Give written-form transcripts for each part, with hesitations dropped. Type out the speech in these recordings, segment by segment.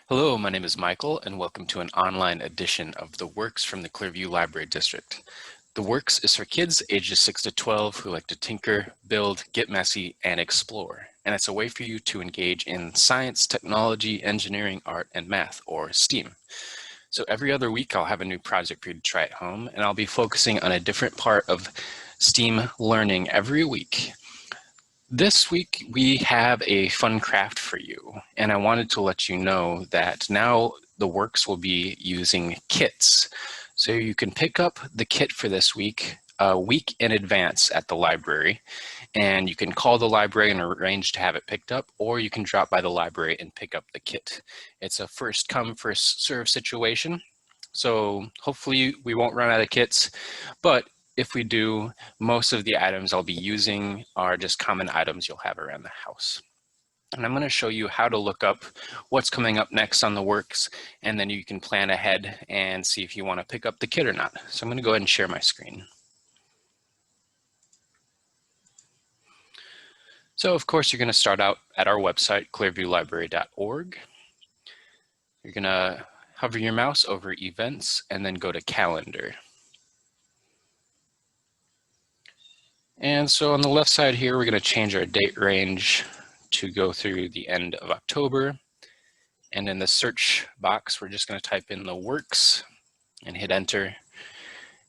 Hello, my name is Michael, and welcome to an online edition of The Works from the Clearview Library District. The Works is for kids ages 6 to 12 who like to tinker, build, get messy, and explore. And it's a way for you to engage in science, technology, engineering, art, and math, or STEAM. So every other week I'll have a new project for you to try at home, and I'll be focusing on a different part of STEAM learning every week. This week we have a fun craft for you, and I wanted to let you know that now the Works will be using kits. So you can pick up the kit for this week a week in advance at the library, and you can call the library and arrange to have it picked up, or you can drop by the library and pick up the kit. It's a first come, first serve situation. So hopefully we won't run out of kits, but if we do, most of the items I'll be using are just common items you'll have around the house. And I'm going to show you how to look up what's coming up next on the Works, and then you can plan ahead and see if you want to pick up the kit or not. So I'm going to go ahead and share my screen. So of course you're going to start out at our website, clearviewlibrary.org. You're going to hover your mouse over events and then go to calendar. And so on the left side here, we're going to change our date range to go through the end of October. And in the search box, we're just going to type in the Works and hit enter.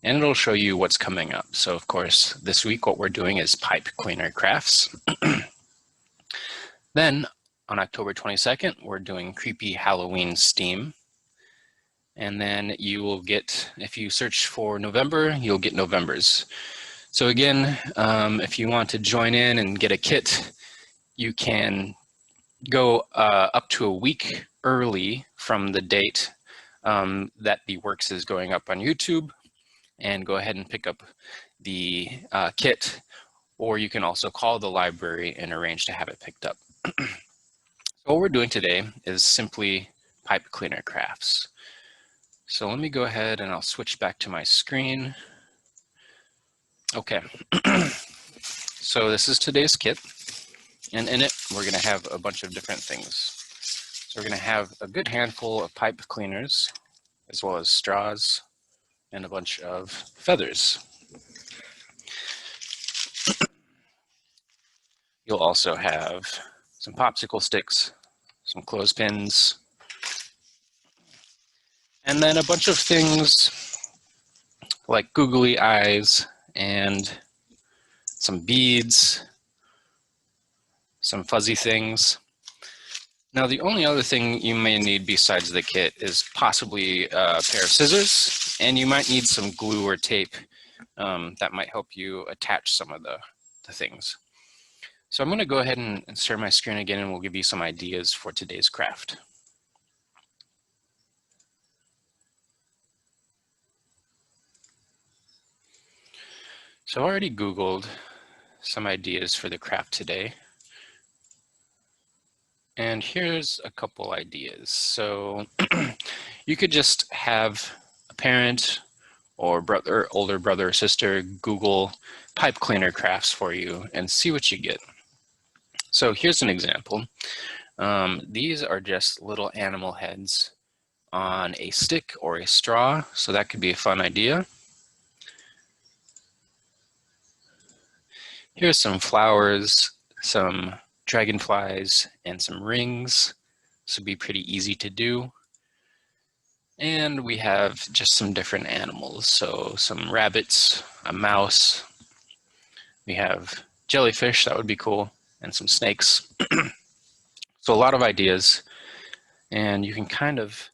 And it'll show you what's coming up. So of course, this week what we're doing is pipe cleaner crafts. Then on October 22nd, we're doing creepy Halloween STEAM. And then you will get, if you search for November, you'll get November's. So again, if you want to join in and get a kit, you can go up to a week early from the date that the Works is going up on YouTube, and go ahead and pick up the kit, or you can also call the library and arrange to have it picked up. So what we're doing today is simply pipe cleaner crafts. So let me go ahead and I'll switch back to my screen. Okay, so this is today's kit, and in it we're going to have a bunch of different things. So we're going to have a good handful of pipe cleaners, as well as straws and a bunch of feathers. You'll also have some popsicle sticks, some clothespins, and then a bunch of things like googly eyes and some beads, some fuzzy things. Now, the only other thing you may need besides the kit is possibly a pair of scissors, and you might need some glue or tape that might help you attach some of the things. So I'm going to go ahead and share my screen again, and we'll give you some ideas for today's craft. So I already Googled some ideas for the craft today. And here's a couple ideas. So you could just have a parent or brother, older brother or sister Google pipe cleaner crafts for you and see what you get. So here's an example. These are just little animal heads on a stick or a straw, so that could be a fun idea. Here's some flowers, some dragonflies, and some rings. This would be pretty easy to do. And we have just some different animals. So some rabbits, a mouse. We have jellyfish, that would be cool, and some snakes. So a lot of ideas, and you can kind of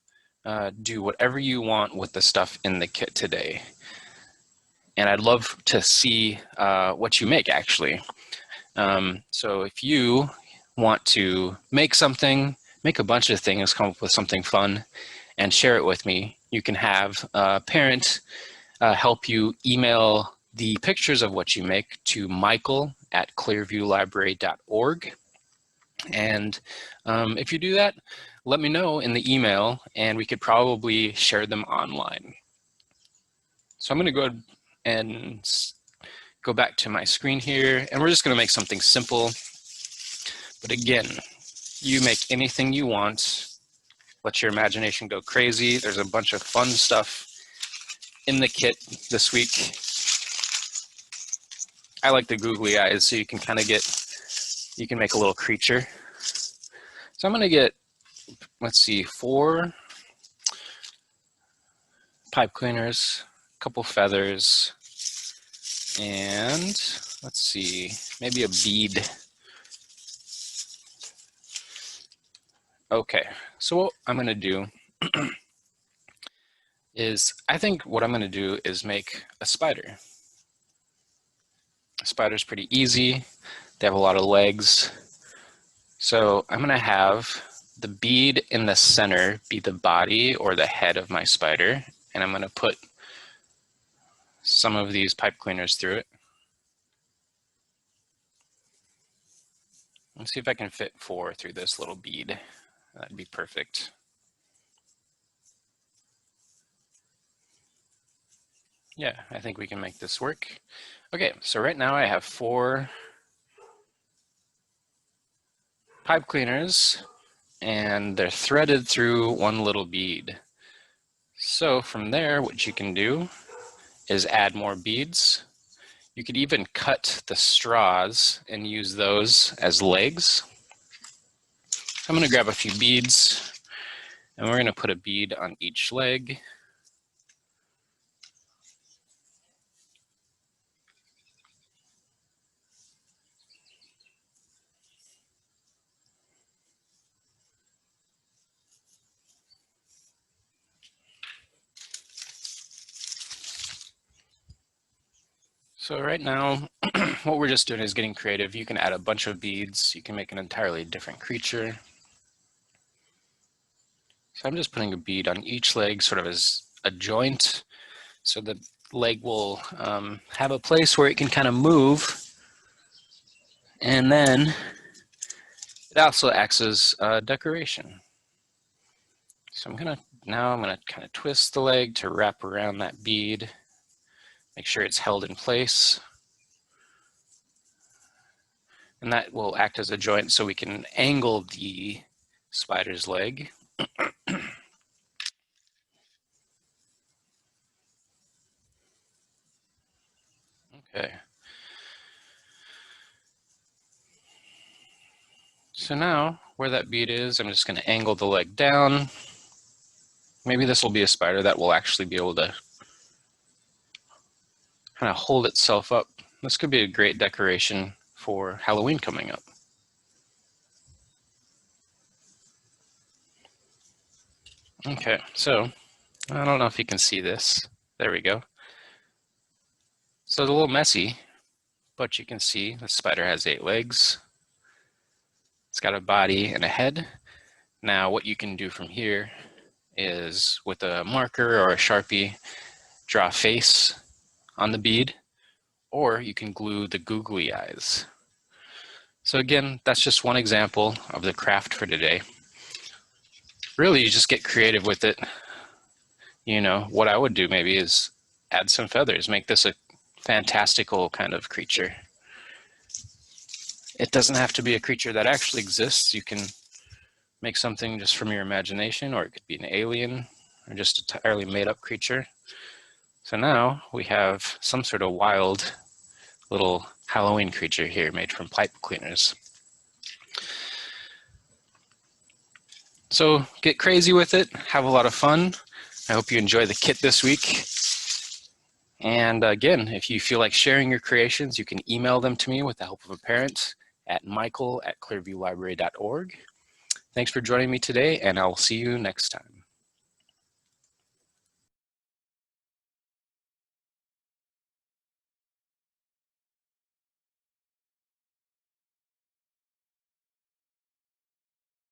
do whatever you want with the stuff in the kit today. And I'd love to see what you make, actually. So if you want to make something, make a bunch of things, come up with something fun, and share it with me, you can have a parent help you email the pictures of what you make to michael@clearviewlibrary.org. And if you do that, let me know in the email, and we could probably share them online. So I'm going to go and go back to my screen here, and we're just going to make something simple. But again, you make anything you want, let your imagination go crazy. There's a bunch of fun stuff in the kit this week. I like the googly eyes, so you can kind of you can make a little creature. So I'm gonna get, let's see, 4 pipe cleaners, a couple feathers, and let's see, maybe a bead. Okay, so what I'm gonna do is, I think what I'm gonna do is make a spider. A spider's pretty easy. They have a lot of legs. So I'm gonna have the bead in the center be the body or the head of my spider, and I'm gonna put some of these pipe cleaners through it. Let's see if I can fit 4 through this little bead. That'd be perfect. Yeah, I think we can make this work. Okay, so right now I have 4 pipe cleaners, and they're threaded through one little bead. So from there, what you can do is add more beads. You could even cut the straws and use those as legs. I'm going to grab a few beads, and we're going to put a bead on each leg. So right now, what we're just doing is getting creative. You can add a bunch of beads. You can make an entirely different creature. So I'm just putting a bead on each leg, sort of as a joint, so the leg will have a place where it can kind of move. And then it also acts as decoration. So I'm gonna kind of twist the leg to wrap around that bead, make sure it's held in place. And that will act as a joint so we can angle the spider's leg. Okay. So now where that bead is, I'm just going to angle the leg down. Maybe this will be a spider that will actually be able to kind of hold itself up. This could be a great decoration for Halloween coming up. Okay, so I don't know if you can see this. There we go. So it's a little messy, but you can see the spider has 8 legs. It's got a body and a head. Now what you can do from here is, with a marker or a Sharpie, draw a face on the bead, or you can glue the googly eyes. So again, that's just one example of the craft for today. Really, you just get creative with it. You know, what I would do maybe is add some feathers, make this a fantastical kind of creature. It doesn't have to be a creature that actually exists. You can make something just from your imagination, or it could be an alien, or just an entirely made-up creature. So now we have some sort of wild little Halloween creature here made from pipe cleaners. So get crazy with it, have a lot of fun. I hope you enjoy the kit this week. And again, if you feel like sharing your creations, you can email them to me with the help of a parent at michael@clearviewlibrary.org. Thanks for joining me today, and I'll see you next time.